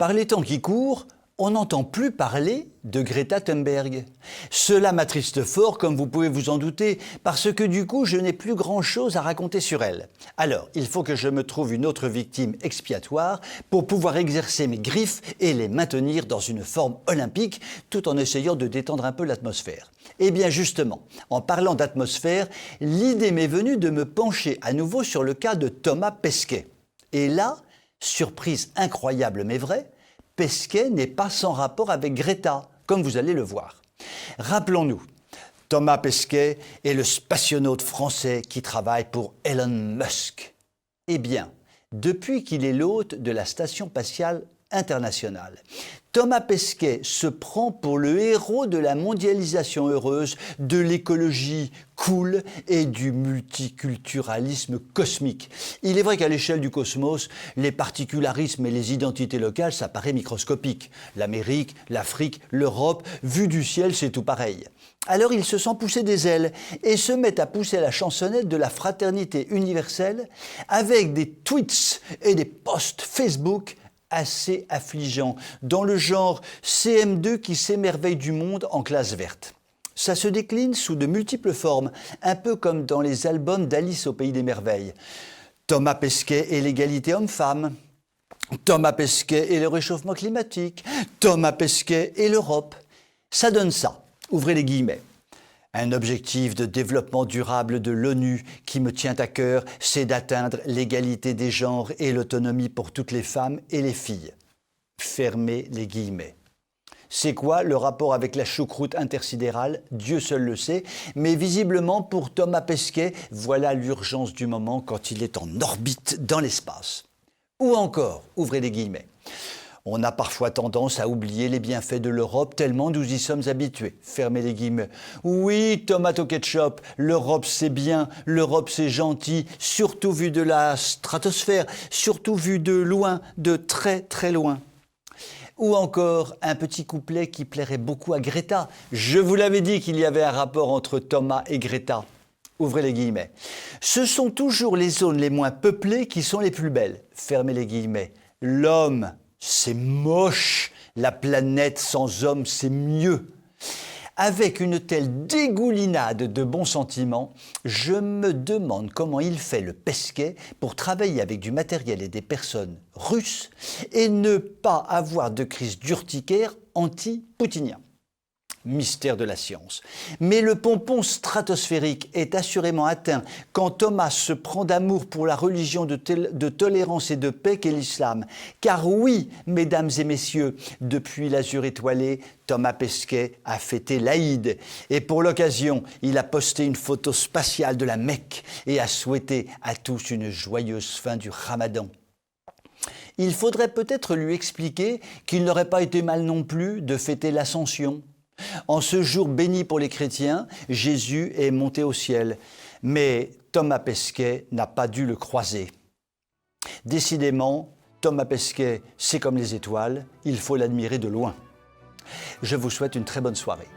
Par les temps qui courent, on n'entend plus parler de Greta Thunberg. Cela m'attriste fort, comme vous pouvez vous en douter, parce que du coup, je n'ai plus grand-chose à raconter sur elle. Alors, il faut que je me trouve une autre victime expiatoire pour pouvoir exercer mes griffes et les maintenir dans une forme olympique, tout en essayant de détendre un peu l'atmosphère. Eh bien justement, en parlant d'atmosphère, l'idée m'est venue de me pencher à nouveau sur le cas de Thomas Pesquet. Et là, surprise incroyable mais vraie, Pesquet n'est pas sans rapport avec Greta, comme vous allez le voir. Rappelons-nous, Thomas Pesquet est le spationaute français qui travaille pour Elon Musk. Eh bien, depuis qu'il est l'hôte de la Station spatiale internationale, Thomas Pesquet se prend pour le héros de la mondialisation heureuse, de l'écologie cool et du multiculturalisme cosmique. Il est vrai qu'à l'échelle du cosmos, les particularismes et les identités locales, ça paraît microscopique. L'Amérique, l'Afrique, l'Europe, vu du ciel, c'est tout pareil. Alors il se sent pousser des ailes et se met à pousser la chansonnette de la fraternité universelle avec des tweets et des posts Facebook assez affligeants, dans le genre CM2 qui s'émerveille du monde en classe verte. Ça se décline sous de multiples formes, un peu comme dans les albums d'Alice au Pays des Merveilles. Thomas Pesquet et l'égalité homme-femme. Thomas Pesquet et le réchauffement climatique. Thomas Pesquet et l'Europe. Ça donne ça, ouvrez les guillemets. Un objectif de développement durable de l'ONU qui me tient à cœur, c'est d'atteindre l'égalité des genres et l'autonomie pour toutes les femmes et les filles. Fermez les guillemets. C'est quoi le rapport avec la choucroute intersidérale? Dieu seul le sait, mais visiblement pour Thomas Pesquet, voilà l'urgence du moment quand il est en orbite dans l'espace. Ou encore, ouvrez les guillemets. On a parfois tendance à oublier les bienfaits de l'Europe tellement nous y sommes habitués. Fermez les guillemets. Oui, tomate au ketchup, l'Europe c'est bien, l'Europe c'est gentil, surtout vu de la stratosphère, surtout vu de loin, de très très loin. Ou encore un petit couplet qui plairait beaucoup à Greta. Je vous l'avais dit qu'il y avait un rapport entre Thomas et Greta. Ouvrez les guillemets. Ce sont toujours les zones les moins peuplées qui sont les plus belles. Fermez les guillemets. L'homme, c'est moche, la planète sans homme, c'est mieux. Avec une telle dégoulinade de bons sentiments, je me demande comment il fait le Pesquet pour travailler avec du matériel et des personnes russes et ne pas avoir de crise d'urticaire anti-poutinien. Mystère de la science. Mais le pompon stratosphérique est assurément atteint quand Thomas se prend d'amour pour la religion de tolérance et de paix qu'est l'islam. Car oui, mesdames et messieurs, depuis l'azur étoilé, Thomas Pesquet a fêté l'Aïd. Et pour l'occasion, il a posté une photo spatiale de la Mecque et a souhaité à tous une joyeuse fin du Ramadan. Il faudrait peut-être lui expliquer qu'il n'aurait pas été mal non plus de fêter l'Ascension. En ce jour béni pour les chrétiens, Jésus est monté au ciel, mais Thomas Pesquet n'a pas dû le croiser. Décidément, Thomas Pesquet, c'est comme les étoiles, il faut l'admirer de loin. Je vous souhaite une très bonne soirée.